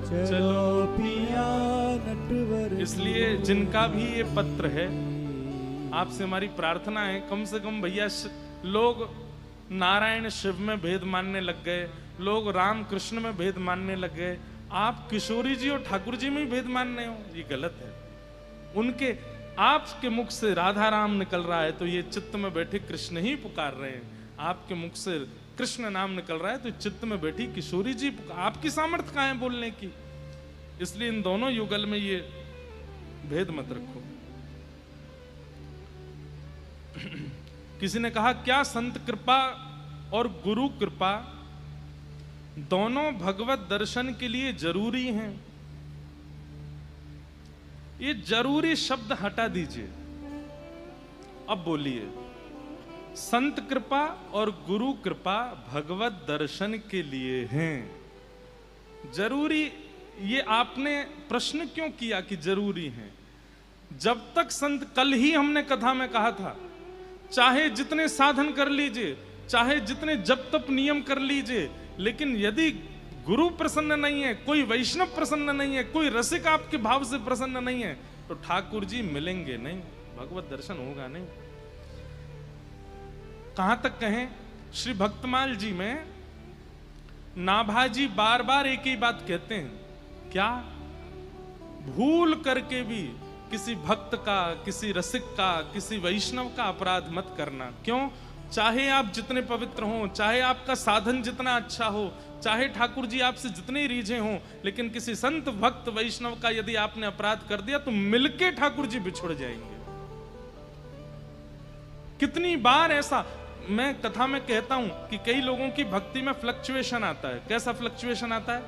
चलो पिया नटवर। इसलिए जिनका भी ये पत्र है, आपसे हमारी प्रार्थना है, कम से कम भैया लोग नारायण शिव में भेद मानने लग गए, लोग राम कृष्ण में भेद मानने लग गए, आप किशोरी जी और ठाकुर जी में ही भेद मान रहे हो, ये गलत है। उनके आपके मुख से राधा राम निकल रहा है तो ये चित्त में बैठे कृष्ण ही पुकार रहे हैं, आपके मुख से कृष्ण नाम निकल रहा है तो चित्त में बैठी किशोरी जी, आपकी सामर्थ्य कहाँ है बोलने की। इसलिए इन दोनों युगल में ये भेद मत रखो। किसी ने कहा क्या संत कृपा और गुरु कृपा दोनों भगवत दर्शन के लिए जरूरी हैं? ये जरूरी शब्द हटा दीजिए, अब बोलिए संत कृपा और गुरु कृपा भगवत दर्शन के लिए हैं। जरूरी, ये आपने प्रश्न क्यों किया कि जरूरी हैं? जब तक संत, कल ही हमने कथा में कहा था, चाहे जितने साधन कर लीजिए, चाहे जितने जप तप नियम कर लीजिए, लेकिन यदि गुरु प्रसन्न नहीं है, कोई वैष्णव प्रसन्न नहीं है, कोई रसिक आपके भाव से प्रसन्न नहीं है, तो ठाकुर जी मिलेंगे नहीं, भगवत दर्शन होगा नहीं। कहां तक कहें, श्री भक्तमाल जी में नाभाजी बार बार एक ही बात कहते हैं, क्या भूल करके भी किसी भक्त का, किसी रसिक का, किसी वैष्णव का अपराध मत करना। क्यों? चाहे आप जितने पवित्र हो, चाहे आपका साधन जितना अच्छा हो, चाहे ठाकुर जी आपसे जितने रीझे हों, लेकिन किसी संत भक्त वैष्णव का यदि आपने अपराध कर दिया तो मिलके ठाकुर जी बिछुड़ जाएंगे। कितनी बार ऐसा मैं कथा में कहता हूं कि कई लोगों की भक्ति में फ्लक्चुएशन आता है। कैसा फ्लक्चुएशन आता है?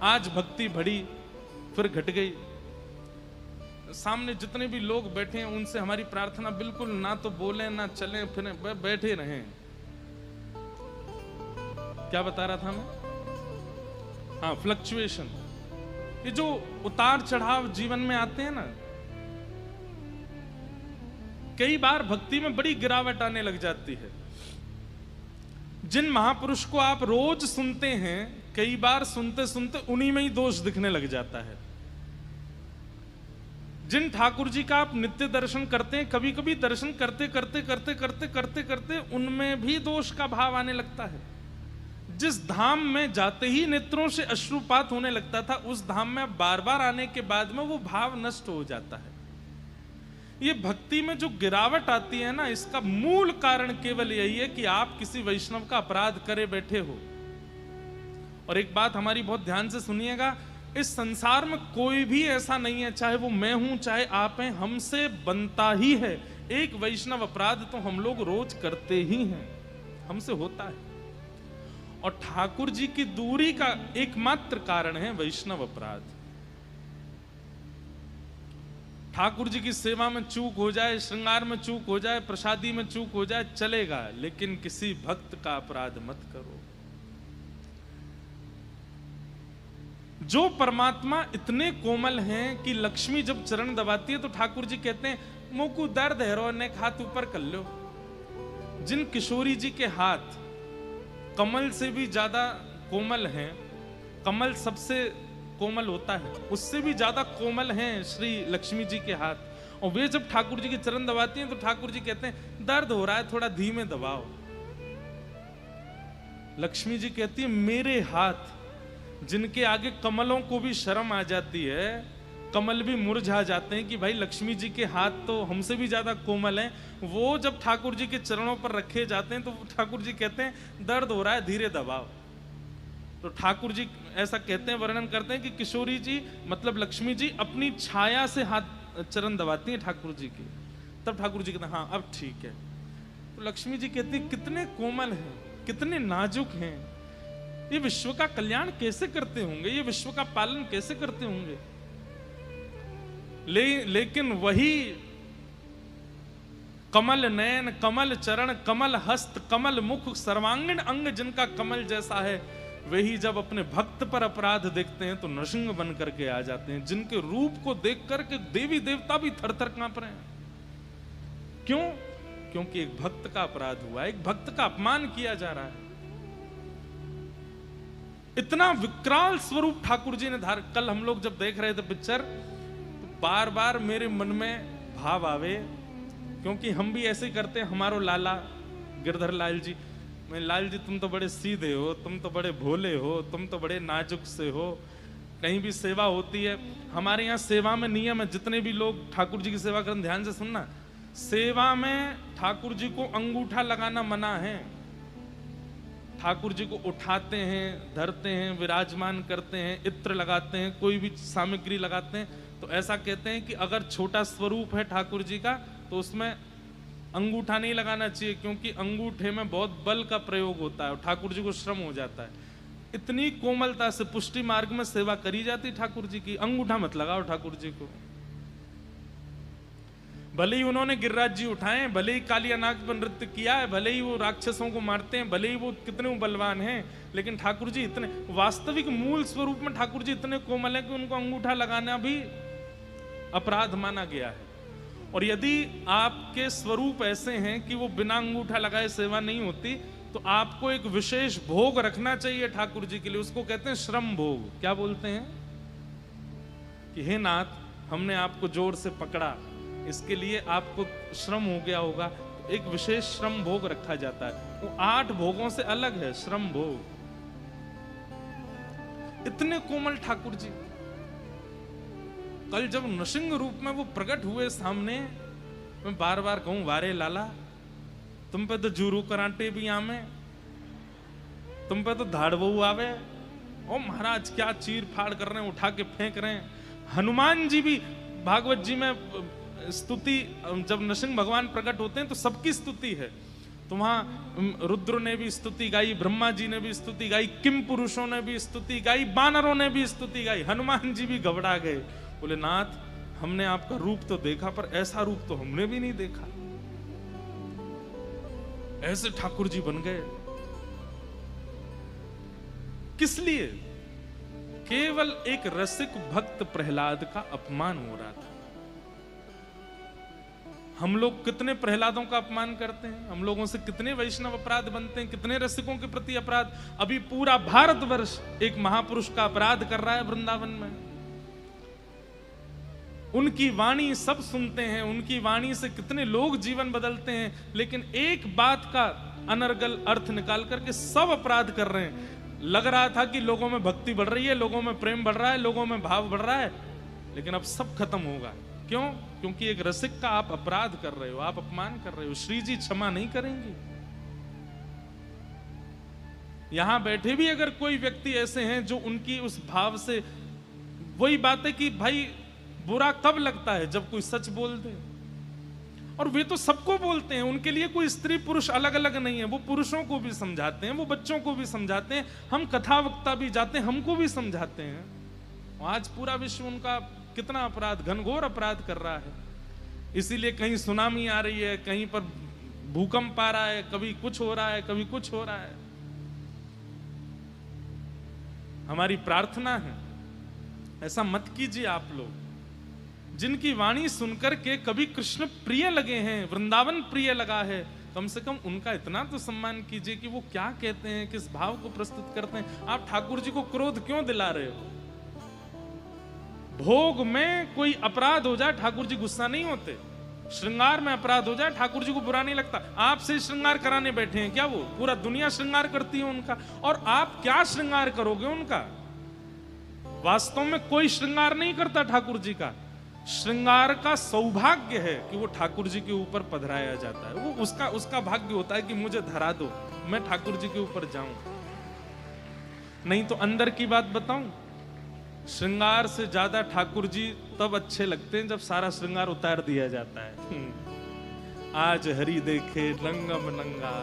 आज भक्ति बढ़ी फिर घट गई। सामने जितने भी लोग बैठे हैं उनसे हमारी प्रार्थना बिल्कुल ना तो बोले ना चले फिर बैठे रहें। क्या बता रहा था मैं? हाँ, फ्लक्चुएशन। ये जो उतार चढ़ाव जीवन में आते हैं ना, कई बार भक्ति में बड़ी गिरावट आने लग जाती है। जिन महापुरुष को आप रोज सुनते हैं, कई बार सुनते सुनते उन्हीं में ही दोष दिखने लग जाता है। जिन ठाकुर जी का आप नित्य दर्शन करते हैं, कभी कभी दर्शन करते करते करते करते करते करते उनमें भी दोष का भाव आने लगता है। जिस धाम में जाते ही नेत्रों से अश्रुपात होने लगता था, उस धाम में बार बार आने के बाद में वो भाव नष्ट हो जाता है। ये भक्ति में जो गिरावट आती है ना, इसका मूल कारण केवल यही है कि आप किसी वैष्णव का अपराध करे बैठे हो। और एक बात हमारी बहुत ध्यान से सुनिएगा, इस संसार में कोई भी ऐसा नहीं है, चाहे वो मैं हूं चाहे आप हैं, हमसे बनता ही है एक वैष्णव अपराध तो हम लोग रोज करते ही हैं, हमसे होता है। और ठाकुर जी की दूरी का एकमात्र कारण है वैष्णव अपराध। ठाकुर जी की सेवा में चूक हो जाए, श्रृंगार में चूक हो जाए, प्रसादी में चूक हो जाए, चलेगा, लेकिन किसी भक्त का अपराध मत करो। जो परमात्मा इतने कोमल हैं कि लक्ष्मी जब चरण दबाती है तो ठाकुर जी कहते हैं मुकु दर्द है रो ने हाथ ऊपर कर लो। जिन किशोरी जी के हाथ कमल से भी ज्यादा कोमल हैं, कमल सबसे कोमल होता है, उससे भी ज्यादा कोमल हैं श्री लक्ष्मी जी के हाथ, और वे जब ठाकुर जी के चरण दबाती हैं तो ठाकुर जी कहते हैं दर्द हो रहा है थोड़ा धीमे दबाओ। लक्ष्मी जी कहती है मेरे हाथ, जिनके आगे कमलों को भी शर्म आ जाती है, कमल भी मुरझा जाते हैं कि भाई लक्ष्मी जी के हाथ तो हमसे भी ज्यादा कोमल हैं, वो जब ठाकुर जी के चरणों पर रखे जाते हैं तो ठाकुर जी कहते हैं दर्द हो रहा है धीरे दबाओ। तो ठाकुर जी ऐसा कहते हैं, वर्णन करते हैं कि किशोरी जी मतलब लक्ष्मी जी अपनी छाया से हाथ चरण दबाती हैं ठाकुर जी की, तब ठाकुर जी कहते हैं हाँ अब ठीक है। तो लक्ष्मी जी कहती है कितने कोमल हैं, कितने नाजुक हैं, ये विश्व का कल्याण कैसे करते होंगे, ये विश्व का पालन कैसे करते होंगे। लेकिन वही कमल नयन, कमल चरण, कमल हस्त, कमल मुख, सर्वांगीण अंग जिनका कमल जैसा है, वही जब अपने भक्त पर अपराध देखते हैं तो नृसिंह बन करके आ जाते हैं, जिनके रूप को देख करके देवी देवता भी थर थर कांप रहे हैं। क्यों? क्योंकि एक भक्त का अपराध हुआ, एक भक्त का अपमान किया जा रहा है। इतना विकराल स्वरूप ठाकुर जी ने धारण। कल हम लोग जब देख रहे थे पिक्चर, तो बार बार मेरे मन में भाव आवे, क्योंकि हम भी ऐसे ही करते हैं। हमारो लाला गिरधर लाल जी, मैं लाल जी तुम तो बड़े सीधे हो, तुम तो बड़े भोले हो, तुम तो बड़े नाजुक से हो। कहीं भी सेवा होती है, हमारे यहाँ सेवा में नियम है, जितने भी लोग ठाकुर जी की सेवा करें ध्यान से सुनना, सेवा में ठाकुर जी को अंगूठा लगाना मना है। ठाकुर जी को उठाते हैं, धरते हैं, विराजमान करते हैं, इत्र लगाते हैं, कोई भी सामग्री लगाते हैं, तो ऐसा कहते हैं कि अगर छोटा स्वरूप है ठाकुर जी का तो उसमें अंगूठा नहीं लगाना चाहिए, क्योंकि अंगूठे में बहुत बल का प्रयोग होता है और ठाकुर जी को श्रम हो जाता है। इतनी कोमलता से पुष्टि मार्ग में सेवा करी जाती ठाकुर जी की, अंगूठा मत लगाओ ठाकुर जी को। भले ही उन्होंने गिरिराज जी उठाए, भले ही कालिया नाग पर नृत्य किया है, भले ही वो राक्षसों को मारते हैं, भले ही वो कितने बलवान हैं, लेकिन ठाकुर जी इतने वास्तविक मूल स्वरूप में ठाकुर जी इतने कोमल हैं कि उनको अंगूठा लगाना भी अपराध माना गया है। और यदि आपके स्वरूप ऐसे हैं कि वो बिना अंगूठा लगाए सेवा नहीं होती, तो आपको एक विशेष भोग रखना चाहिए ठाकुर जी के लिए। उसको कहते हैं श्रम भोग। क्या बोलते हैं कि हे नाथ, हमने आपको जोर से पकड़ा, इसके लिए आपको श्रम हो गया होगा, तो एक विशेष श्रम भोग रखा जाता है। वो 8 भोगों से अलग है श्रम भोग। इतने कोमल ठाकुर जी कल जब नृसिंह रूप में वो प्रकट हुए सामने, मैं बार बार कहूं, वारे लाला तुम पे तो जूरू कराटे भी आवे, तुम पे तो धाड़बू आवे, ओ महाराज क्या चीर फाड़ कर रहे हैं, उठा के फेंक रहे हैं। हनुमान जी भी भागवत जी में स्तुति, जब नृसिंह भगवान प्रकट होते हैं तो सबकी स्तुति है, तो वहां रुद्र ने भी स्तुति गाई, ब्रह्मा जी ने भी स्तुति गाई, किम पुरुषों ने भी स्तुति गाई, बानरों ने भी स्तुति गाई। हनुमान जी भी घबरा गए, बोले नाथ हमने आपका रूप तो देखा, पर ऐसा रूप तो हमने भी नहीं देखा। ऐसे ठाकुर जी बन गए। किस लिए? केवल एक रसिक भक्त प्रहलाद का अपमान हो रहा था। हम लोग कितने प्रहलादों का अपमान करते हैं, हम लोगों से कितने वैष्णव अपराध बनते हैं, कितने रसिकों के प्रति अपराध। अभी पूरा भारतवर्ष एक महापुरुष का अपराध कर रहा है वृंदावन में। उनकी वाणी सब सुनते हैं, उनकी वाणी से कितने लोग जीवन बदलते हैं, लेकिन एक बात का अनर्गल अर्थ निकाल करके सब अपराध कर रहे हैं। लग रहा था कि लोगों में भक्ति बढ़ रही है, लोगों में प्रेम बढ़ रहा है, लोगों में भाव बढ़ रहा है, लेकिन अब सब खत्म होगा। क्यों? क्योंकि एक रसिक का आप अपराध कर रहे हो, आप अपमान कर रहे हो। श्री जी क्षमा नहीं करेंगी। यहां बैठे भी अगर कोई व्यक्ति ऐसे हैं जो उनकी उस भाव से, वही बात है कि भाई बुरा कब लगता है, जब कोई सच बोल दे। और वे तो सबको बोलते हैं, उनके लिए कोई स्त्री पुरुष अलग अलग नहीं है। वो पुरुषों को भी समझाते हैं, वो बच्चों को भी समझाते हैं, हम कथा वक्ता भी जाते हैं, हमको भी समझाते हैं। आज पूरा विश्व उनका कितना अपराध, घनघोर अपराध कर रहा है। इसीलिए कहीं सुनामी आ रही है, कहीं पर भूकंप आ रहा है, कभी कुछ हो रहा है, कभी कुछ हो रहा है। हमारी प्रार्थना है ऐसा मत कीजिए आप लोग। जिनकी वाणी सुनकर के कभी कृष्ण प्रिय लगे हैं, वृंदावन प्रिय लगा है, कम से कम उनका इतना तो सम्मान कीजिए कि वो क्या कहते हैं, किस भाव को प्रस्तुत करते हैं। आप ठाकुर जी को क्रोध क्यों दिला रहे हो? भोग में कोई अपराध हो जाए ठाकुर जी गुस्सा नहीं होते, श्रृंगार में अपराध हो जाए ठाकुर जी को बुरा नहीं लगता। आपसे श्रृंगार कराने बैठे हैं क्या? वो पूरा दुनिया श्रृंगार करती है उनका, और आप क्या श्रृंगार करोगे उनका? वास्तव में कोई श्रृंगार नहीं करता ठाकुर जी का। श्रृंगार का सौभाग्य है कि वो ठाकुर जी के ऊपर पधराया जाता है। वो उसका भाग्य होता है कि मुझे धरा दो, मैं ठाकुर जी के ऊपर जाऊं। नहीं तो अंदर की बात बताऊं, श्रृंगार से ज्यादा ठाकुर जी तब अच्छे लगते हैं जब सारा श्रृंगार उतार दिया जाता है। आज हरि देखे रंगम नंगा,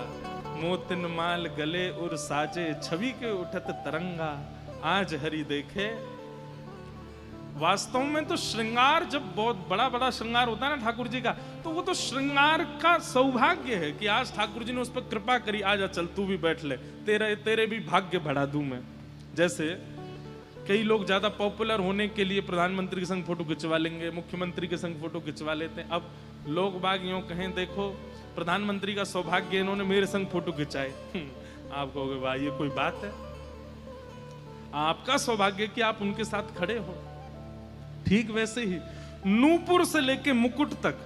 मोतिन माल गले और साजे, छवि के उठत तरंगा। आज हरि देखे। वास्तव में तो श्रृंगार जब बहुत बड़ा बड़ा श्रृंगार होता है ना ठाकुर जी का, तो वो तो श्रृंगार का सौभाग्य है कि आज ठाकुर जी ने उस पर कृपा करी। आजा चल तू भी बैठ ले, तेरे भी भाग्य बढ़ा दूं मैं। जैसे कई लोग ज्यादा पॉपुलर होने के लिए प्रधानमंत्री के संग फोटो खिंचवा लेंगे, मुख्यमंत्री के संग फोटो खिंचवा लेते हैं। अब लोग बाग यूं कहें, देखो प्रधानमंत्री का सौभाग्य, इन्होंने मेरे संग फोटो खिंचाए। आप कहोगे भाई ये कोई बात है? आपका सौभाग्य कि आप उनके साथ खड़े हो। ठीक वैसे ही नूपुर से लेके मुकुट तक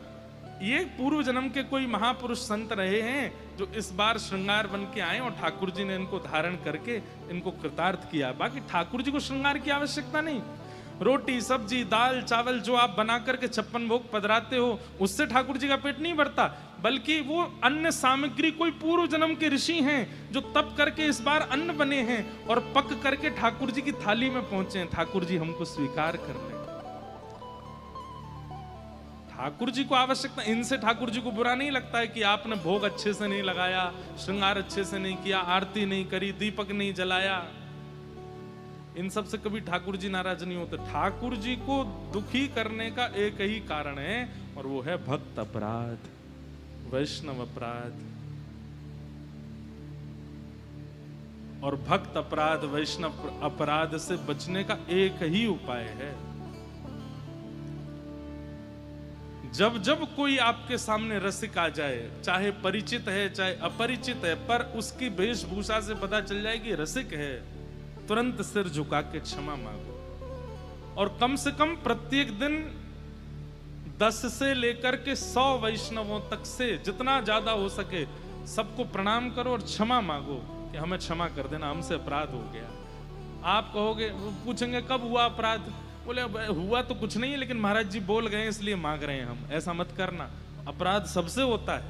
ये पूर्व जन्म के कोई महापुरुष संत रहे हैं जो इस बार श्रृंगार बन के आए और ठाकुर जी ने इनको धारण करके इनको कृतार्थ किया। बाकी ठाकुर जी को श्रृंगार की आवश्यकता नहीं। रोटी सब्जी दाल चावल जो आप बना करके 56 भोग पधराते हो उससे ठाकुर जी का पेट नहीं भरता, बल्कि वो अन्न सामग्री कोई पूर्व जन्म के ऋषि हैं जो तप करके इस बार अन्न बने हैं और पक करके ठाकुर जी की थाली में पहुंचे हैं। ठाकुर जी हमको स्वीकार कर लें। ठाकुर जी को आवश्यकता, इनसे ठाकुर जी को बुरा नहीं लगता है कि आपने भोग अच्छे से नहीं लगाया, श्रृंगार अच्छे से नहीं किया, आरती नहीं करी, दीपक नहीं जलाया। इन सब से कभी ठाकुर जी नाराज नहीं होते। ठाकुर जी को दुखी करने का एक ही कारण है और वो है भक्त अपराध, वैष्णव अपराध। और भक्त अपराध वैष्णव अपराध से बचने का एक ही उपाय है। जब जब कोई आपके सामने रसिक आ जाए, चाहे परिचित है चाहे अपरिचित है, पर उसकी वेशभूषा से पता चल जाए कि रसिक है, तुरंत सिर झुका के क्षमा मांगो। और कम से कम प्रत्येक दिन 10 से लेकर के 100 वैष्णवों तक से जितना ज्यादा हो सके सबको प्रणाम करो और क्षमा मांगो कि हमें क्षमा कर देना, हमसे अपराध हो गया। आप कहोगे, पूछेंगे कब हुआ अपराध, बोले हुआ तो कुछ नहीं है लेकिन महाराज जी बोल गए इसलिए मांग रहे हैं हम। ऐसा मत करना, अपराध सबसे होता है,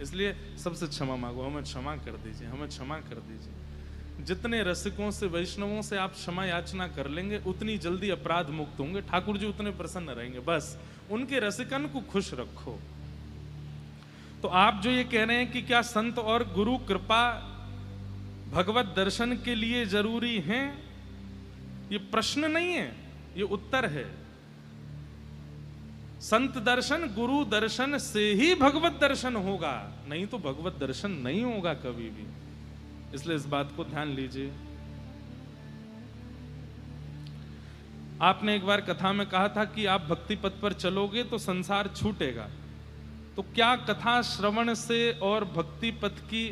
इसलिए सबसे क्षमा मांगो, हमें क्षमा कर दीजिए, हमें क्षमा कर दीजिए। जितने रसिकों से वैष्णवों से आप क्षमा याचना कर लेंगे उतनी जल्दी अपराध मुक्त होंगे, ठाकुर जी उतने प्रसन्न रहेंगे। बस उनके रसिकन को खुश रखो। तो आप जो ये कह रहे हैं कि क्या संत और गुरु कृपा भगवत दर्शन के लिए जरूरी है, ये प्रश्न नहीं है, ये उत्तर है। संत दर्शन गुरु दर्शन से ही भगवत दर्शन होगा, नहीं तो भगवत दर्शन नहीं होगा कभी भी। इसलिए इस बात को ध्यान लीजिए। आपने एक बार कथा में कहा था कि आप भक्ति पथ पर चलोगे तो संसार छूटेगा। तो क्या कथा श्रवण से और भक्ति पथ की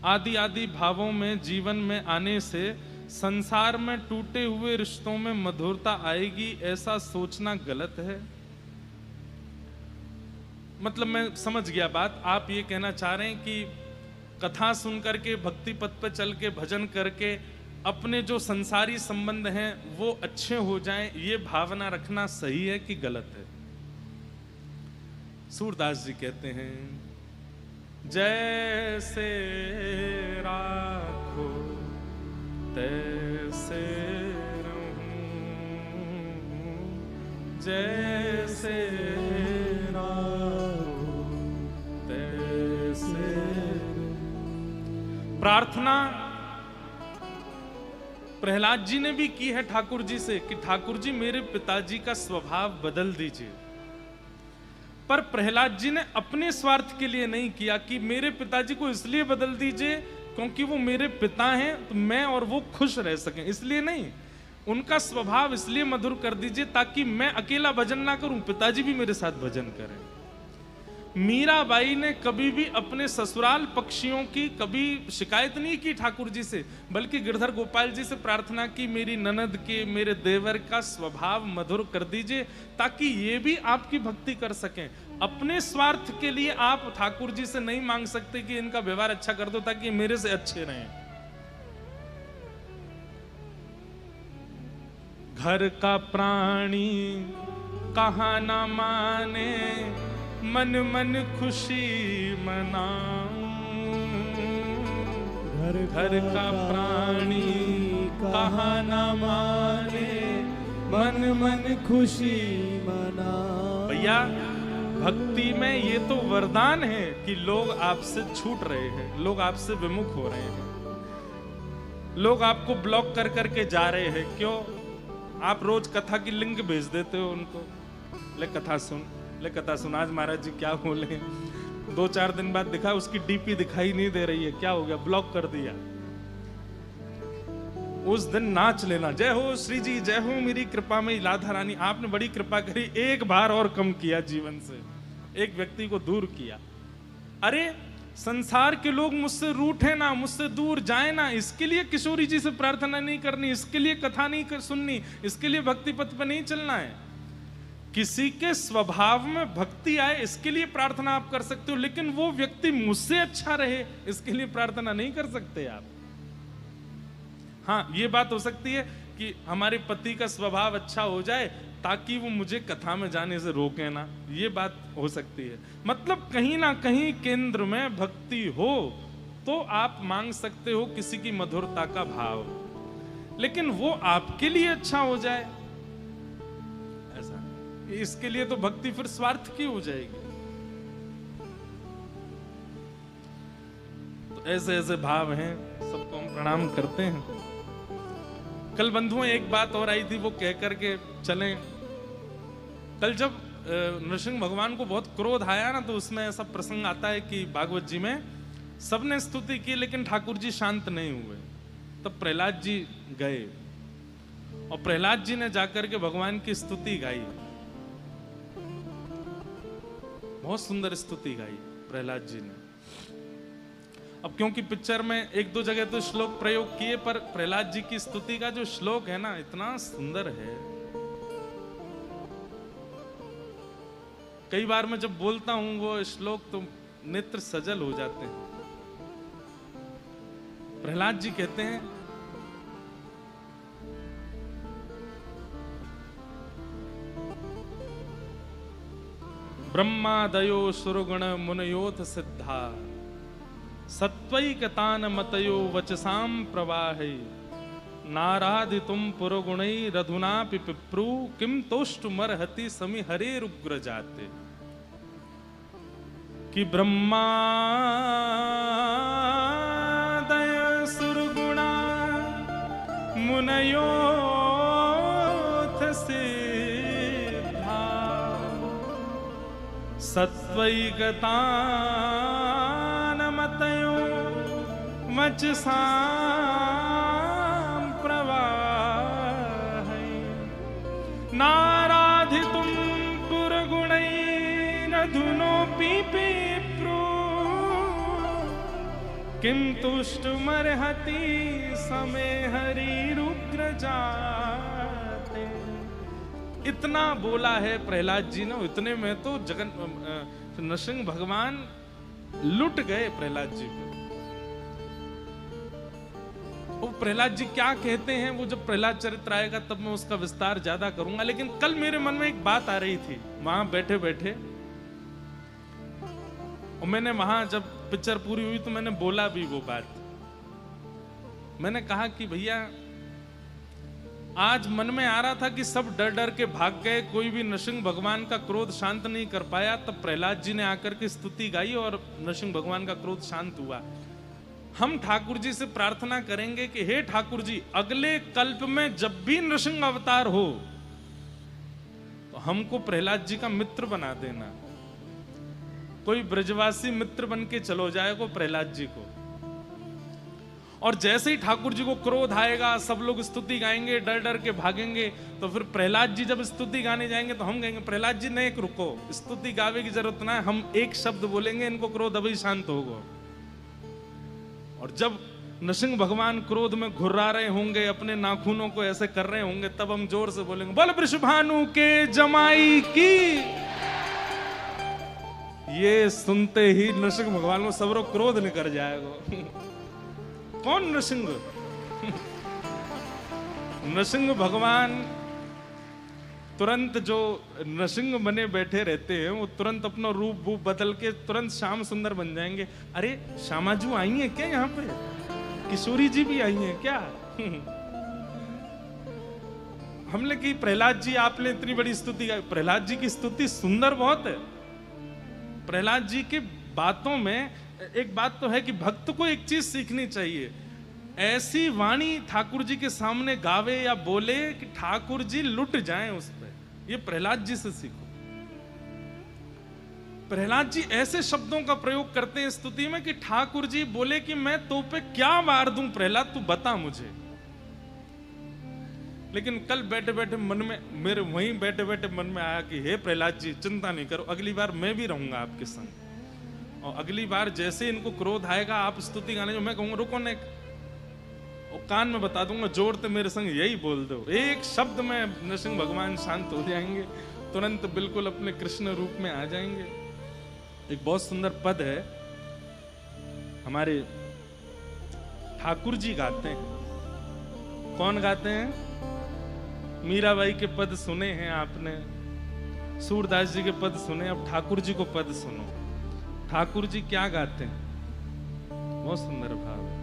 आदि आदि भावों में जीवन में आने से संसार में टूटे हुए रिश्तों में मधुरता आएगी, ऐसा सोचना गलत है? मतलब मैं समझ गया बात। आप ये कहना चाह रहे हैं कि कथा सुन करके भक्ति पथ पर चल के भजन करके अपने जो संसारी संबंध हैं वो अच्छे हो जाएं, ये भावना रखना सही है कि गलत है? सूरदास जी कहते हैं, जैसे राखो तैसे रहूं, जैसे राखो तैसे। प्रार्थना प्रहलाद जी ने भी की है ठाकुर जी से कि ठाकुर जी मेरे पिताजी का स्वभाव बदल दीजिए। पर प्रहलाद जी ने अपने स्वार्थ के लिए नहीं किया कि मेरे पिताजी को इसलिए बदल दीजिए क्योंकि वो मेरे पिता हैं तो मैं और वो खुश रह सकें, इसलिए नहीं। उनका स्वभाव इसलिए मधुर कर दीजिए ताकि मैं अकेला भजन ना करूं, पिताजी भी मेरे साथ भजन करें। मीराबाई ने कभी भी अपने ससुराल पक्षियों की कभी शिकायत नहीं की ठाकुर जी से, बल्कि गिरधर गोपाल जी से प्रार्थना की मेरी ननद के मेरे देवर का स्वभाव मधुर कर दीजिए ताकि ये भी आपकी भक्ति कर सकें। अपने स्वार्थ के लिए आप ठाकुर जी से नहीं मांग सकते कि इनका व्यवहार अच्छा कर दो ताकि मेरे से अच्छे रहें। घर का प्राणी कहाँ ना माने, मन मन खुशी मनाऊं। घर का प्राणी कहाँ ना माने, मन मन खुशी मनाऊं। भैया भक्ति में ये तो वरदान है कि लोग आपसे छूट रहे हैं, लोग आपसे विमुख हो रहे हैं, लोग आपको ब्लॉक कर करके जा रहे हैं। क्यों? आप रोज कथा की लिंक भेज देते हो उनको, ले कथा सुन, ले कथा सुन। आज महाराज जी क्या बोले, 2-4 दिन बाद दिखा उसकी डीपी दिखाई नहीं दे रही है, क्या हो गया? ब्लॉक कर दिया। उस दिन नाच लेना, जय हो श्री जी, जय हो मेरी कृपा में राधा रानी, आपने बड़ी कृपा करी, एक बार और कम किया जीवन से, एक व्यक्ति को दूर किया। अरे संसार के लोग मुझसे रूठे ना, मुझसे दूर जाए ना, इसके लिए किशोरी जी से प्रार्थना नहीं करनी, इसके लिए कथा नहीं सुननी, इसके लिए भक्ति पथ पर नहीं चलना है। किसी के स्वभाव में भक्ति आए इसके लिए प्रार्थना आप कर सकते हो, लेकिन वो व्यक्ति मुझसे अच्छा रहे इसके लिए प्रार्थना नहीं कर सकते आप। हाँ, ये बात हो सकती है कि हमारे पति का स्वभाव अच्छा हो जाए ताकि वो मुझे कथा में जाने से रोके ना, ये बात हो सकती है। मतलब कहीं ना कहीं केंद्र में भक्ति हो तो आप मांग सकते हो किसी की मधुरता का भाव, लेकिन वो आपके लिए अच्छा हो जाए ऐसा, इसके लिए तो भक्ति फिर स्वार्थ की हो जाएगी। तो ऐसे ऐसे भाव हैं, सबको हम प्रणाम करते हैं। कल बंधुओं एक बात और आई थी, वो कह करके चलें। कल जब नरसिंह भगवान को बहुत क्रोध आया ना, तो उसमें ऐसा प्रसंग आता है कि भागवत जी में सबने स्तुति की लेकिन ठाकुर जी शांत नहीं हुए। तब प्रहलाद जी गए और प्रहलाद जी ने जाकर के भगवान की स्तुति गाई, बहुत सुंदर स्तुति गाई प्रहलाद जी ने। अब क्योंकि पिक्चर में एक दो जगह तो श्लोक प्रयोग किए, पर प्रहलाद जी की स्तुति का जो श्लोक है ना, इतना सुंदर है। कई बार मैं जब बोलता हूं वो श्लोक तो नेत्र सजल हो जाते हैं। प्रहलाद जी कहते हैं, ब्रह्मादयो सुरगुण मुनयोथ सिद्धा सत्वैकतान मतयो वचसाम प्रवाहे नाराधितुम पुरगुणैरधुनापि पिप्रू किम तोष्टुमर्हति समिहरेरुग्र जाते। कि ब्रह्मादय सुरगुणा मुनयोथ सिद्धा सत्वैकता मतयो वचसां प्रवाहै नाराधितुं पुरगुणैरधुनोऽपि पिप्रो किं तुष्टुमर्हति समे हरिरुग्र जाते। इतना बोला है प्रहलाद जी ने, इतने में तो नरसिंह भगवान लुट गए प्रहलाद जी पे। वो प्रहलाद जी क्या कहते हैं, वो जब प्रहलाद चरित्र आएगा तब मैं उसका विस्तार ज्यादा करूंगा। लेकिन कल मेरे मन में एक बात आ रही थी वहां बैठे बैठे, और मैंने वहां जब पिक्चर पूरी हुई तो मैंने बोला भी वो बात। मैंने कहा कि भैया आज मन में आ रहा था कि सब डर डर के भाग गए, कोई भी नरसिंह भगवान का क्रोध शांत नहीं कर पाया। तब प्रहलाद जी ने आकर के स्तुति गाई और नरसिंह भगवान का क्रोध शांत हुआ। हम ठाकुर जी से प्रार्थना करेंगे कि हे ठाकुर जी, अगले कल्प में जब भी नरसिंह अवतार हो तो हमको प्रहलाद जी का मित्र बना देना। कोई ब्रजवासी मित्र बन के चलो जाएगा प्रहलाद जी को, और जैसे ही ठाकुर जी को क्रोध आएगा सब लोग स्तुति गाएंगे, डर डर के भागेंगे। तो फिर प्रहलाद जी जब स्तुति गाने जाएंगे तो हम कहेंगे प्रहलाद जी ने एक रुको, स्तुति गावे की जरूरत ना है, हम एक शब्द बोलेंगे, इनको क्रोध अभी शांत होगा। और जब नरसिंह भगवान क्रोध में घुर्रा रहे होंगे, अपने नाखूनों को ऐसे कर रहे होंगे, तब हम जोर से बोलेंगे बोल वृषभानु के जमाई की। ये सुनते ही नरसिंह भगवान को सबरो क्रोध निकल जाएगा। कौन नरसिंह? नरसिंह भगवान तुरंत जो नरसिंह बने बैठे रहते हैं वो तुरंत अपना रूप बदल के तुरंत श्याम सुंदर बन जाएंगे। अरे श्यामाजू आई हैं क्या यहाँ पे? किशोरी जी भी आई हैं क्या? हमने की प्रहलाद जी आपने इतनी बड़ी स्तुति गाई। प्रहलाद जी की स्तुति सुंदर बहुत है। प्रहलाद जी की बातों में एक बात तो है कि भक्त को एक चीज सीखनी चाहिए, ऐसी वाणी ठाकुर जी के सामने गावे या बोले कि ठाकुर जी लुट जाएं उस पे। ये प्रहलाद जी से सीखो। प्रहलाद जी ऐसे शब्दों का प्रयोग करते हैं स्तुति में कि ठाकुर जी बोले कि मैं तो पे क्या वार दूं प्रहलाद, तू बता मुझे। लेकिन कल बैठे बैठे मन में मेरे वहीं बैठे बैठे मन में आया कि हे प्रहलाद जी चिंता नहीं करो, अगली बार मैं भी रहूंगा आपके संग। और अगली बार जैसे इनको क्रोध आएगा आप स्तुति गाने जो मैं कहूंगा रुको ने, और कान में बता दूंगा जोड़ते मेरे संग यही बोल दो, एक शब्द में नरसिंह भगवान शांत हो जाएंगे, तुरंत बिल्कुल अपने कृष्ण रूप में आ जाएंगे। एक बहुत सुंदर पद है, हमारे ठाकुर जी गाते हैं। कौन गाते हैं? मीराबाई के पद सुने हैं आपने, सूरदास जी के पद सुने, अब ठाकुर जी को पद सुनो। ठाकुर जी क्या गाते हैं? बहुत सुंदर भाव है।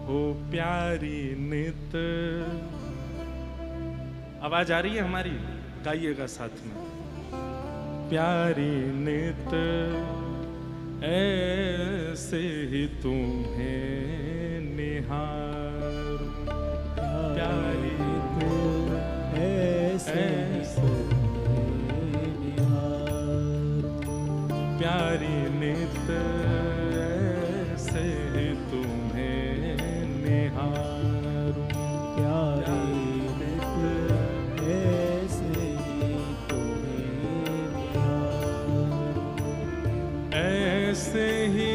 हो प्यारी नित, आवाज आ रही है हमारी? गाइएगा साथ में। प्यारी नित ऐसे ही तुम्हें निहार, प्यारी नित ऐसे निहार, प्यारी नित ऐसे ही तुम्हें निहार, प्यारी नित ऐसे ही तुम्हें निहार, ऐसे ही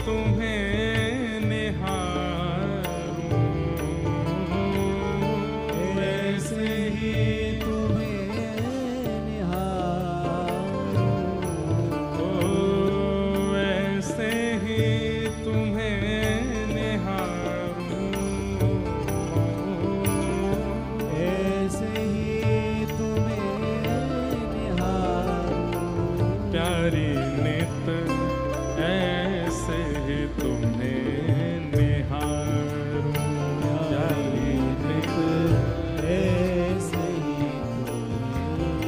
तुम्हें निहारूं, ऐसे ही तुम्हें निहारूं, ओ ऐसे ही तुम्हें निहारूं, ऐसे ही तुम्हें निहारूं, प्यारी नित ऐसे ही तुम्हें निहारूं, प्यारी नित ऐसे ही तुम्हें निहारूं,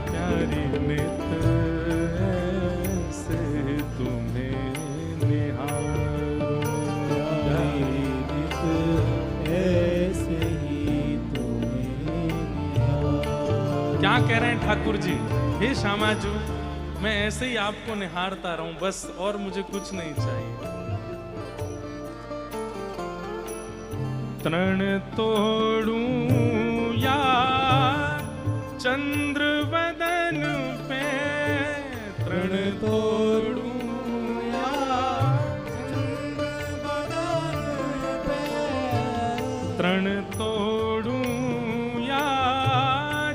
प्यारी नित ऐसे ही तुम्हें निहारूं, प्यारी नित ऐसे ही तुम्हें निहारूं। क्या कह रहे हैं ठाकुर जी? हे श्यामाजू, मैं ऐसे ही आपको निहारता रहूं बस, और मुझे कुछ नहीं चाहिए। तृण तोड़ूं या चंद्र वदन पे, तृण तोड़ूं या चंद्र वदन पे, तृण तोड़ूं या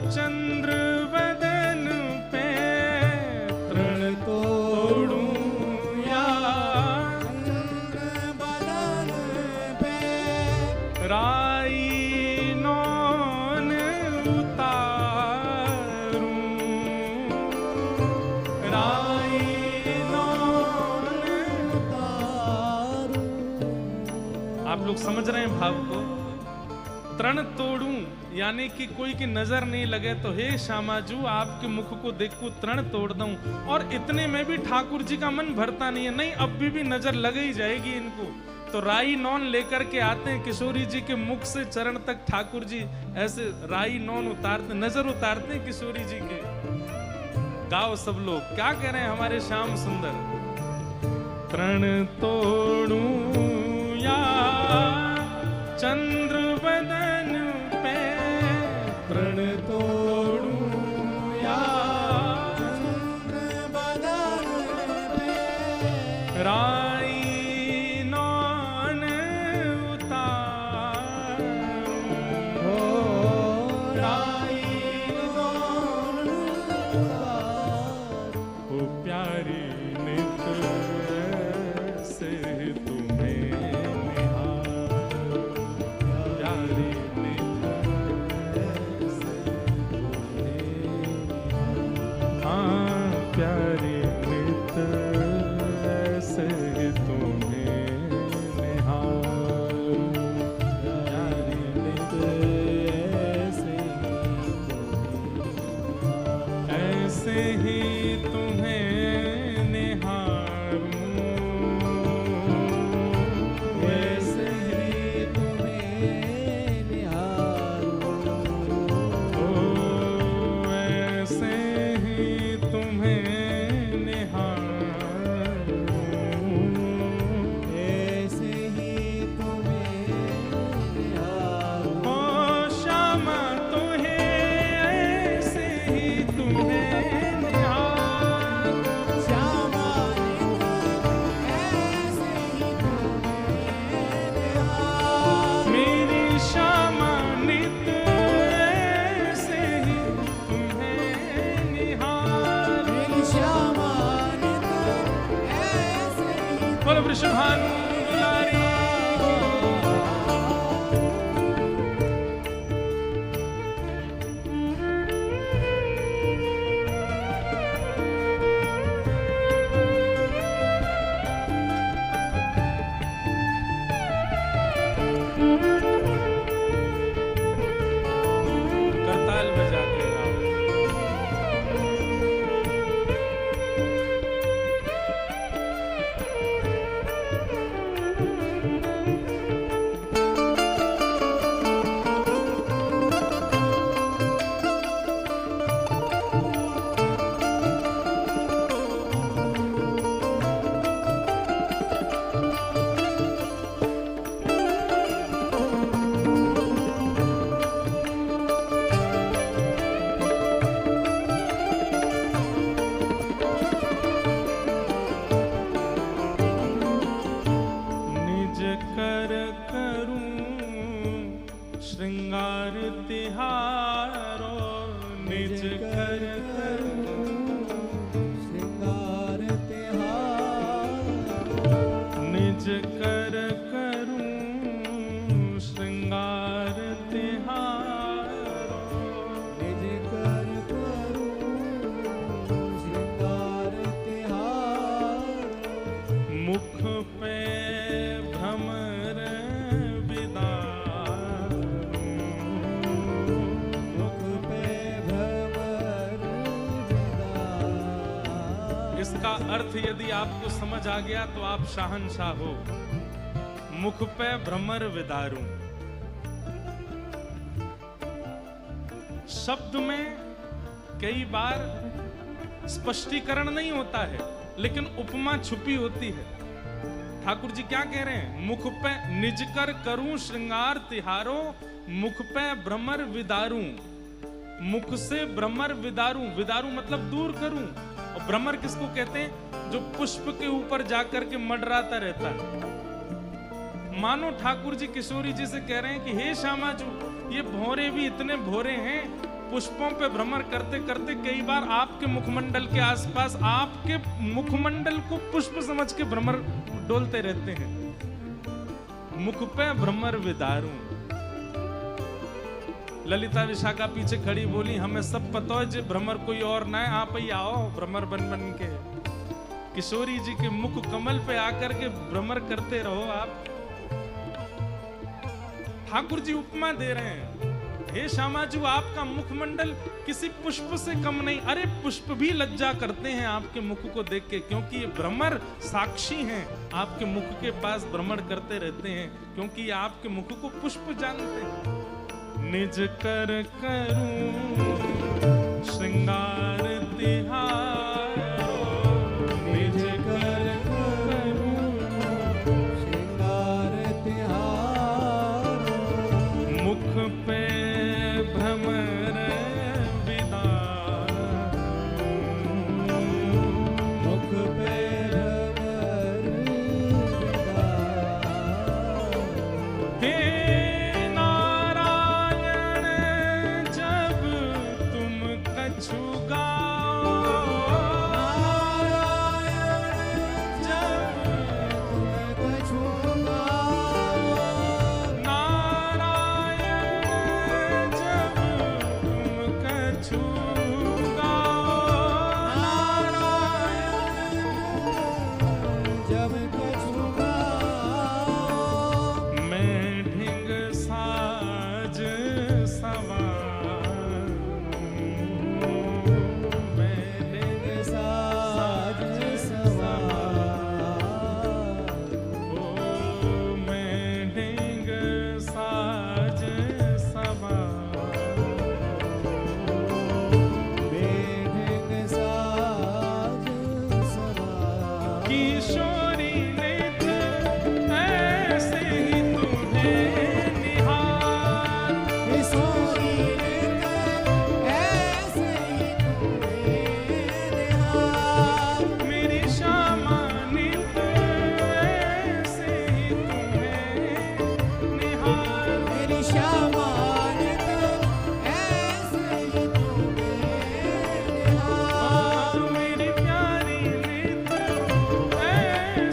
चंद्र वदन पे, तृण तोड़ूं या चंद्र वदन पे, राई नौन उतारूं, राई नौन उतारूं। आप लोग समझ रहे हैं भाव को? तृण तोड़ूं यानी कि कोई की नजर नहीं लगे तो हे श्यामाजू आपके मुख को देखो तृण तोड़ दूं, और इतने में भी ठाकुर जी का मन भरता नहीं है। नहीं, अब भी नजर लग ही जाएगी इनको। तो राई नौन लेकर के आते हैं किशोरी जी के मुख से चरण तक, ठाकुर जी ऐसे राई नौन उतारते, नजर उतारते हैं किशोरी जी के। गाओ सब लोग, क्या कह रहे हैं हमारे श्याम सुंदर? तृण तोड़ूं या चंद्र वदन पे, तृण तोड़ूं या चंद्र वदन पे, राई नौन उतारूं, राई नौन उतारूं, ओ प्यारी नित ऐसे तुम्हें निहारूं, प्यारी नित ऐसे तुम्हें निहारूं, हाँ प्यारी नित ऐसे तुम्हें निहारूं, प्यारी नित ऐसे ऐसे ही तुम्हें निहारूं, ऐसे ही तुम्हें निहारूं, ओ ऐसे ही तुम्हें निहारूं, वृषभानु लारी करताल बजा के गाओ। निज कर करूं श्रृंगार तिहारो, निज कर करूं श्रृंगार तिहार, निज कर करूं श्रृंगार तिहारो, निज कर करूं श्रृंगार तिहार, मुख पे भ्रमर विदारूं। मुख पे भ्रमर विदार। इसका अर्थ यदि आपको समझ आ गया तो आप शाहनशाह हो। मुख पे भ्रमर विदारूं शब्द में कई बार स्पष्टीकरण नहीं होता है, लेकिन उपमा छुपी होती है। ठाकुर जी क्या कह रहे हैं? मुख पे निज कर करूं श्रृंगार तिहारो, मुख पे भ्रमर विदारूं। मुख से भ्रमर विदारूं, विदारूं मतलब दूर करूं। और भ्रमर किसको कहते हैं? जो पुष्प के ऊपर जाकर के मंडराता रहता है। मानो ठाकुर जी किशोरी जी से कह रहे हैं कि हे श्यामाजू, ये भौरे भी इतने भौरे हैं, पुष्पों पे भ्रमर करते करते कई बार आपके मुखमंडल के आसपास, आपके मुखमंडल को पुष्प समझ के भ्रमर डोलते रहते हैं। मुख पे भ्रमर विदारूं। ललिता विशाखा पीछे खड़ी बोली, हमें सब पता है जे भ्रमर कोई और ना है, आप ही आओ भ्रमर बन बन के। किशोरी जी के मुख कमल पे आकर के भ्रमर करते रहो आप। ठाकुर जी उपमा दे रहे हैं, हे श्यामाजू, आपका मुखमंडल किसी पुष्प से कम नहीं। अरे पुष्प भी लज्जा करते हैं आपके मुख को देख के, क्योंकि ये भ्रमर साक्षी हैं, आपके मुख के पास भ्रमण करते रहते हैं, क्योंकि ये आपके मुख को पुष्प जानते हैं। निज कर करूं श्रृंगार तिहारो, निज कर करूं श्रृंगार तिहार, मुख पे भ्रमर विदारूं। मुख पे भ्रमर विदार। हे नारायण, जब तुम कछु गाओ, नारायण जब तुम कछु गाओ, नारायण जब तुम कछु गाओ, नारायण जब कछु गाओ, मैं ढिंग साज सवारूं। मैं ढिंग साज सवार, ओ मैं ढिंग साज सवारूं। बेढंग साज सवार, किशोरी नित ऐसे ही तुम्हें निहार, किशोरी नित ऐसे ही तुम्हें निहार, मेरी श्यामा नित ऐसे ही तुम्हें निहार। मेरी श्यामा नित ऐसे ही तुम्हें निहार, मेरी प्यारी नित ऐसे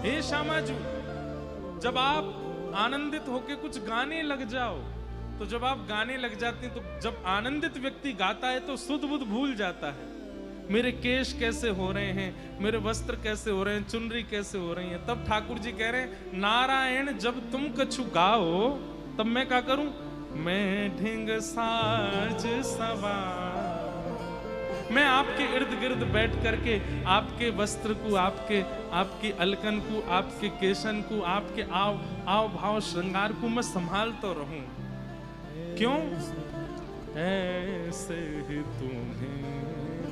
हे श्यामाजू, जब आप आनंदित होके कुछ गाने लग जाओ, तो जब आप गाने लग जाते हैं, तो जब आनंदित व्यक्ति गाता है तो सुध बुध भूल जाता है। मेरे केश कैसे हो रहे हैं, मेरे वस्त्र कैसे हो रहे हैं, चुनरी कैसे हो रही है। तब ठाकुर जी कह रहे हैं, नारायण जब तुम कछु गाओ तब मैं क्या करूं, मैं ढिंग साज सवार, मैं आपके इर्द गिर्द बैठ करके आपके वस्त्र को, आपकी अलकन को, आपके केशन को, आपके आव भाव श्रृंगार को मैं संभालता रहूं। क्यों? ऐसे ही तुम्हें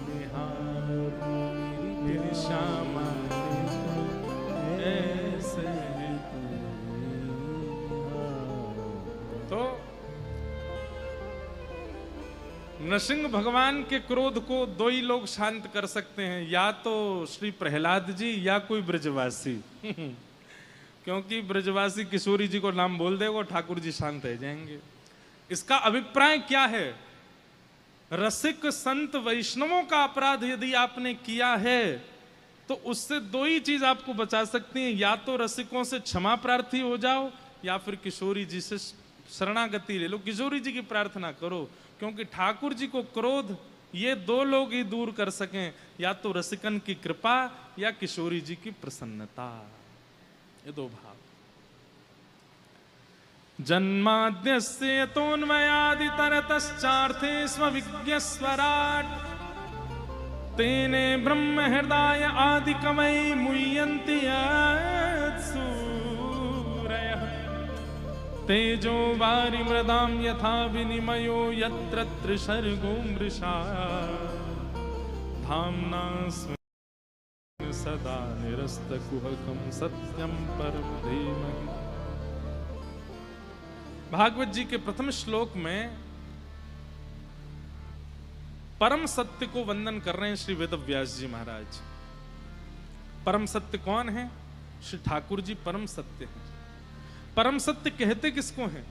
निहारूं मेरी श्यामा, ऐसे ही तो नृसिंह भगवान के क्रोध को दो ही लोग शांत कर सकते हैं, या तो श्री प्रहलाद जी या कोई ब्रजवासी। क्योंकि ब्रजवासी किशोरी जी को नाम बोल देगा, ठाकुर जी शांत रह जाएंगे। इसका अभिप्राय क्या है? रसिक संत वैष्णवों का अपराध यदि आपने किया है तो उससे दो ही चीज आपको बचा सकती हैं, या तो रसिकों से क्षमा प्रार्थी हो जाओ, या फिर किशोरी जी से शरणागति ले लो, किशोरी जी की प्रार्थना करो। क्योंकि ठाकुर जी को क्रोध ये दो लोग ही दूर कर सकें, या तो रसिकन की कृपा या किशोरी जी की प्रसन्नता, ये दो भाव। जन्माद्यस्य यतोऽन्वयादितरतश्चार्थे स्वविज्ञस्वराट् तेने ब्रह्म हृदय आदिकवै मुह्यन्ति यत्सूरयः तेजो वारि मृदां यथा विनिमयो यत्र त्रिसर्गो मृषा धाम्ना स्मरन् सदा निरस्तकुहकं सत्यं परं धीमहि। भागवत जी के प्रथम श्लोक में परम सत्य को वंदन कर रहे हैं श्री वेदव्यास जी महाराज। परम सत्य कौन है? श्री ठाकुर जी परम सत्य हैं। परम सत्य कहते किसको हैं?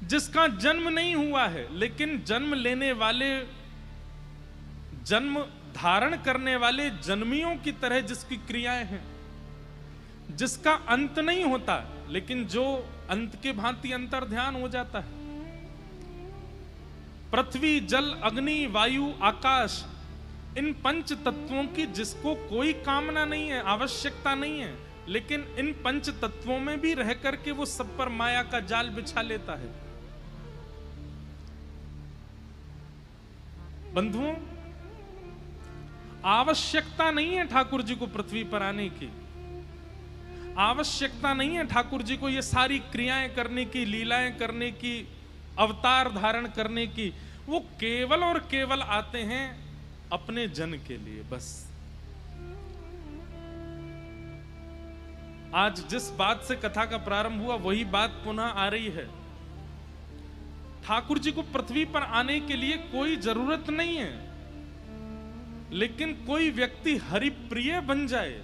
जिसका जन्म नहीं हुआ है लेकिन जन्म लेने वाले, जन्म धारण करने वाले जन्मियों की तरह जिसकी क्रियाएं हैं, जिसका अंत नहीं होता लेकिन जो अंत के भांति अंतर ध्यान हो जाता है। पृथ्वी, जल, अग्नि, वायु, आकाश, इन पंच तत्वों की जिसको कोई कामना नहीं है, आवश्यकता नहीं है, लेकिन इन पंच तत्वों में भी रह करके वो सब पर माया का जाल बिछा लेता है। बंधुओं, आवश्यकता नहीं है ठाकुर जी को पृथ्वी पर आने की, आवश्यकता नहीं है ठाकुर जी को ये सारी क्रियाएं करने की, लीलाएं करने की, अवतार धारण करने की। वो केवल और केवल आते हैं अपने जन के लिए बस। आज जिस बात से कथा का प्रारंभ हुआ वही बात पुनः आ रही है। ठाकुर जी को पृथ्वी पर आने के लिए कोई जरूरत नहीं है, लेकिन कोई व्यक्ति हरिप्रिय बन जाए,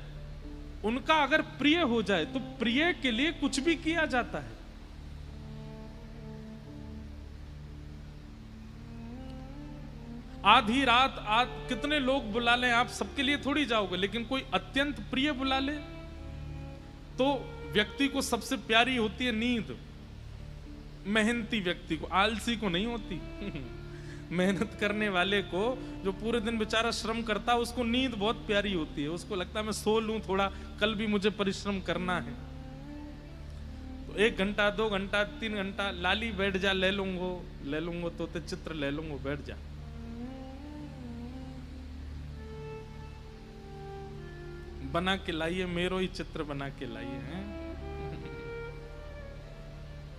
उनका अगर प्रिय हो जाए तो प्रिय के लिए कुछ भी किया जाता है। आधी रात कितने लोग बुला लें, आप सबके लिए थोड़ी जाओगे, लेकिन कोई अत्यंत प्रिय बुला ले तो व्यक्ति को सबसे प्यारी होती है नींद। मेहनती व्यक्ति को, आलसी को नहीं होती। मेहनत करने वाले को, जो पूरे दिन बेचारा श्रम करता है, उसको नींद बहुत प्यारी होती है। उसको लगता है मैं सो लूं थोड़ा, कल भी मुझे परिश्रम करना है। तो 1 घंटा 2 घंटा 3 घंटा लाली बैठ जा, ले लूंगो तो ते चित्र ले लूंगो, बैठ जा। बना के लाइए, मेरो ही चित्र बना के लाइए हैं।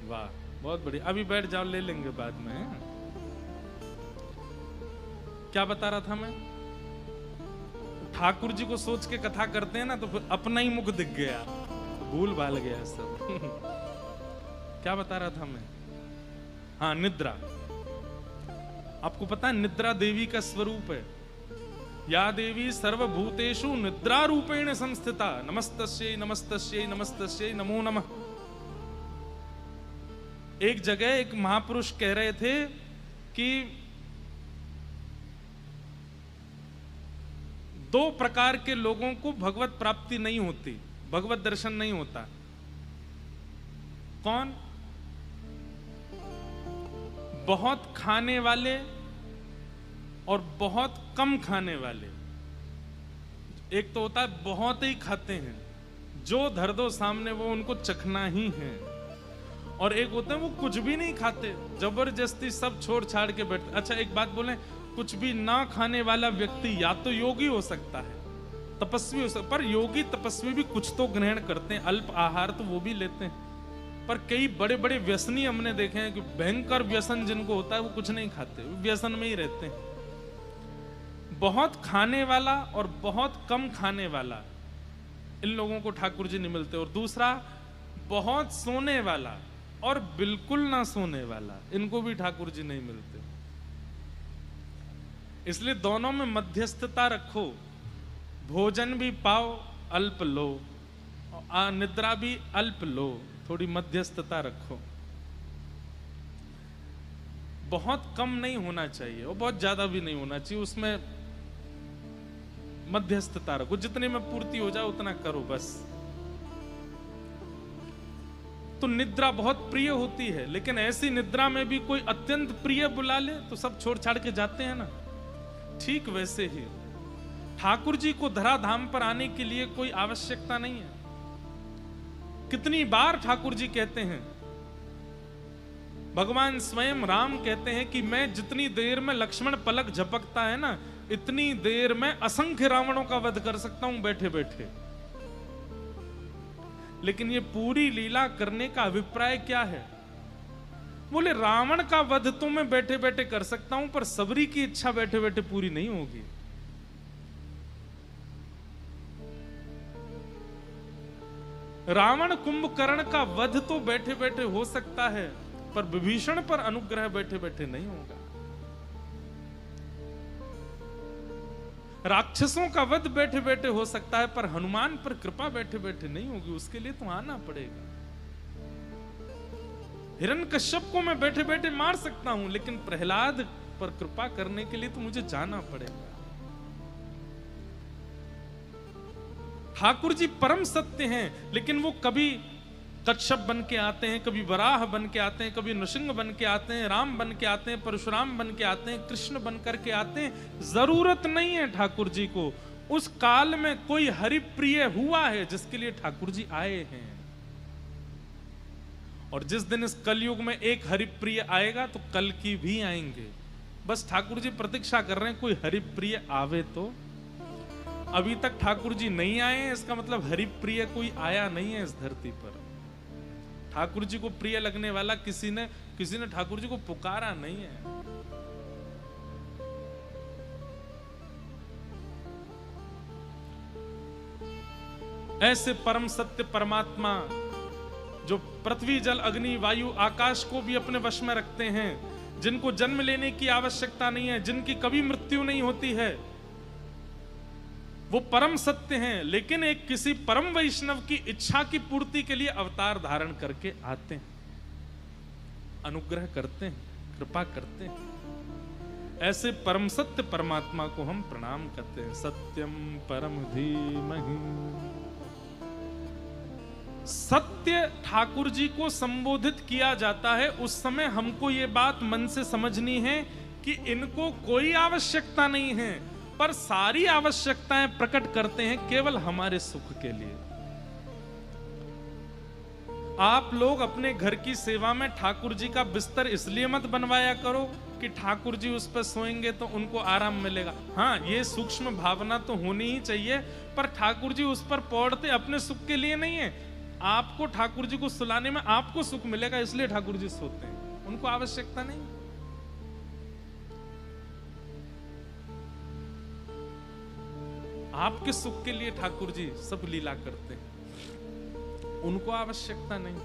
वाह, बहुत बढ़िया। अभी बैठ जाओ, ले लेंगे बाद में। क्या बता रहा था मैं? ठाकुर जी को सोच के कथा करते हैं ना तो फिर अपना ही मुख दिख गया, भूल भाल गया सब। क्या बता रहा था मैं? हाँ, निद्रा। आपको पता है निद्रा देवी का स्वरूप है। या देवी सर्वभूतेषु निद्रा रूपेण संस्थिता, नमस्तस्यै नमस्तस्यै नमस्तस्यै नमो नमः। एक जगह एक महापुरुष कह रहे थे कि 2 प्रकार के लोगों को भगवत प्राप्ति नहीं होती। भगवत दर्शन नहीं होता। कौन? बहुत खाने वाले और बहुत कम खाने वाले। एक तो होता है बहुत ही खाते हैं, जो धर दो सामने वो उनको चखना ही है, और एक होते हैं वो कुछ भी नहीं खाते, जबरदस्ती सब छोड़ छाड़ के बैठते। अच्छा एक बात बोले, कुछ भी ना खाने वाला व्यक्ति या तो योगी हो सकता है, तपस्वी हो सकता, पर योगी तपस्वी भी कुछ तो ग्रहण करते हैं, अल्प आहार तो वो भी लेते हैं। पर कई बड़े बड़े व्यसनी हमने देखे हैं कि भयंकर व्यसन जिनको होता है वो कुछ नहीं खाते, वो व्यसन में ही रहते हैं। बहुत खाने वाला और बहुत कम खाने वाला, इन लोगों को ठाकुर जी नहीं मिलते। और दूसरा, बहुत सोने वाला और बिल्कुल ना सोने वाला, इनको भी ठाकुर जी नहीं मिलते। इसलिए दोनों में मध्यस्थता रखो, भोजन भी पाओ अल्प लो, निद्रा भी अल्प लो, थोड़ी मध्यस्थता रखो। बहुत कम नहीं होना चाहिए और बहुत ज्यादा भी नहीं होना चाहिए, उसमें मध्यस्थता रखो, जितने में पूर्ति हो जाए उतना करो बस। तो निद्रा बहुत प्रिय होती है, लेकिन ऐसी निद्रा में भी कोई अत्यंत प्रिय बुला ले तो सब छोड़ छाड़ के जाते हैं ना। ठीक वैसे ही ठाकुर जी को धराधाम पर आने के लिए कोई आवश्यकता नहीं है। कितनी बार ठाकुर जी कहते हैं, भगवान स्वयं राम कहते हैं कि मैं जितनी देर में लक्ष्मण पलक झपकता है ना, इतनी देर में असंख्य रावणों का वध कर सकता हूं बैठे बैठे। लेकिन ये पूरी लीला करने का अभिप्राय क्या है? बोले रावण का वध तो मैं बैठे बैठे कर सकता हूं, पर सबरी की इच्छा बैठे बैठे पूरी नहीं होगी। रावण कुंभकर्ण का वध तो बैठे बैठे हो सकता है, पर विभीषण पर अनुग्रह बैठे बैठे नहीं होगा। राक्षसों का वध बैठे बैठे हो सकता है, पर हनुमान पर कृपा बैठे बैठे नहीं होगी, उसके लिए तो आना पड़ेगा। हिरण्यकश्यप को मैं बैठे बैठे मार सकता हूं, लेकिन प्रहलाद पर कृपा करने के लिए तो मुझे जाना पड़ेगा। ठाकुर जी परम सत्य हैं, लेकिन वो कभी कच्छप बन के आते हैं, कभी वराह बन के आते हैं, कभी नृसिंह बन के आते हैं, राम बन के आते हैं, परशुराम बन के आते हैं, कृष्ण बन करके आते हैं। जरूरत नहीं है ठाकुर जी को। उस काल में कोई हरिप्रिय हुआ है जिसके लिए ठाकुर जी आए हैं, और जिस दिन इस कलयुग में एक हरिप्रिय आएगा तो कल की भी आएंगे। बस ठाकुर जी प्रतीक्षा कर रहे हैं कोई हरिप्रिय आवे तो। अभी तक ठाकुर जी नहीं आए हैं, इसका मतलब हरिप्रिय कोई आया नहीं है इस धरती पर। ठाकुर जी को प्रिय लगने वाला किसी ने ठाकुर जी को पुकारा नहीं है। ऐसे परम सत्य परमात्मा जो पृथ्वी जल अग्नि वायु आकाश को भी अपने वश में रखते हैं, जिनको जन्म लेने की आवश्यकता नहीं है, जिनकी कभी मृत्यु नहीं होती है, वो परम सत्य हैं। लेकिन एक किसी परम वैष्णव की इच्छा की पूर्ति के लिए अवतार धारण करके आते हैं, अनुग्रह करते हैं, कृपा करते हैं। ऐसे परम सत्य परमात्मा को हम प्रणाम करते हैं। सत्यम परम धीमहि। सत्य ठाकुर जी को संबोधित किया जाता है, उस समय हमको ये बात मन से समझनी है कि इनको कोई आवश्यकता नहीं है, पर सारी आवश्यकताएं प्रकट करते हैं केवल हमारे सुख के लिए। आप लोग अपने घर की सेवा में ठाकुर जी का बिस्तर इसलिए मत बनवाया करो कि ठाकुर जी उस पर सोएंगे तो उनको आराम मिलेगा। हाँ, ये सूक्ष्म भावना तो होनी ही चाहिए, पर ठाकुर जी उस पर पौड़ते अपने सुख के लिए नहीं है। आपको ठाकुर जी को सुलाने में आपको सुख मिलेगा, इसलिए ठाकुर जी सोते हैं, उनको आवश्यकता नहीं। आपके सुख के लिए ठाकुर जी सब लीला करते हैं, उनको आवश्यकता नहीं।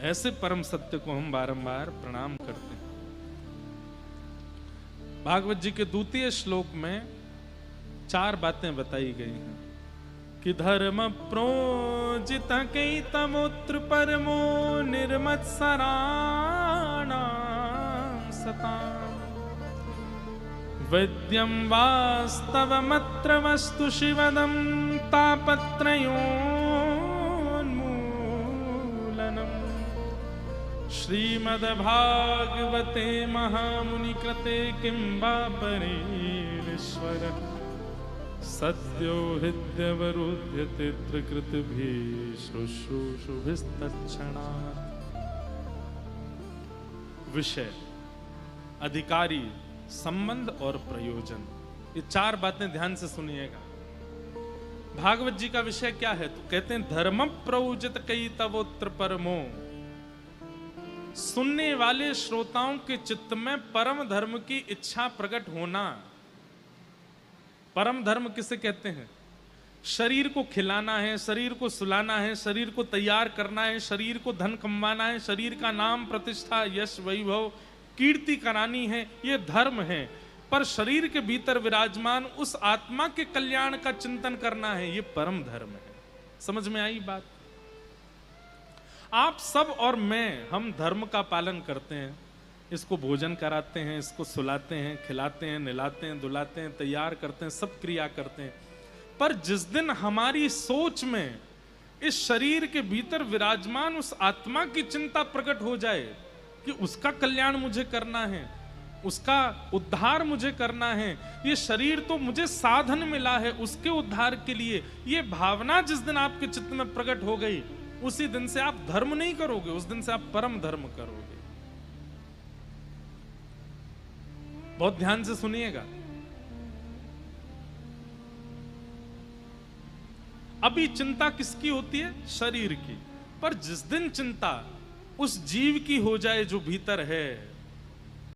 ऐसे परम सत्य को हम बारंबार प्रणाम करते हैं। भागवत जी के द्वितीय श्लोक में 4 बातें बताई गई हैं कि धर्म प्रोजित कई तमोत्र परमो निर्मत्सराणां सताम् वैद्यं वास्तवमत्र वस्तु शिवदं तापत्रयोन्मूलनम् श्रीमद्भागवते महामुनिकृते किं वा परेश्वर सद्यो हृद्यवरुध्यते त्रिकृतिभिः शुश्रूषुभिस्तत्क्षणात्। विषय, अधिकारी, संबंध और प्रयोजन, ये चार बातें ध्यान से सुनिएगा। भागवत जी का विषय क्या है? तो कहते हैं धर्म प्रयोजित कई तवोत्र परमो। सुनने वाले श्रोताओं के चित्त में परम धर्म की इच्छा प्रकट होना। परम धर्म किसे कहते हैं? शरीर को खिलाना है, शरीर को सुलाना है, शरीर को तैयार करना है, शरीर को धन कमाना है, शरीर का नाम प्रतिष्ठा यश वैभव कीर्ति करानी है, ये धर्म है। पर शरीर के भीतर विराजमान उस आत्मा के कल्याण का चिंतन करना है, ये परम धर्म है। समझ में आई बात? आप सब और मैं, हम धर्म का पालन करते हैं, इसको भोजन कराते हैं, इसको सुलाते हैं, खिलाते हैं, नहलाते हैं, धुलाते हैं, तैयार करते हैं, सब क्रिया करते हैं। पर जिस दिन हमारी सोच में इस शरीर के भीतर विराजमान उस आत्मा की चिंता प्रकट हो जाए कि उसका कल्याण मुझे करना है, उसका उद्धार मुझे करना है, ये शरीर तो मुझे साधन मिला है उसके उद्धार के लिए, ये भावना जिस दिन आपके चित्त में प्रकट हो गई, उसी दिन से आप धर्म नहीं करोगे, उस दिन से आप परम धर्म करोगे। बहुत ध्यान से सुनिएगा। अभी चिंता किसकी होती है? शरीर की। पर जिस दिन चिंता उस जीव की हो जाए जो भीतर है,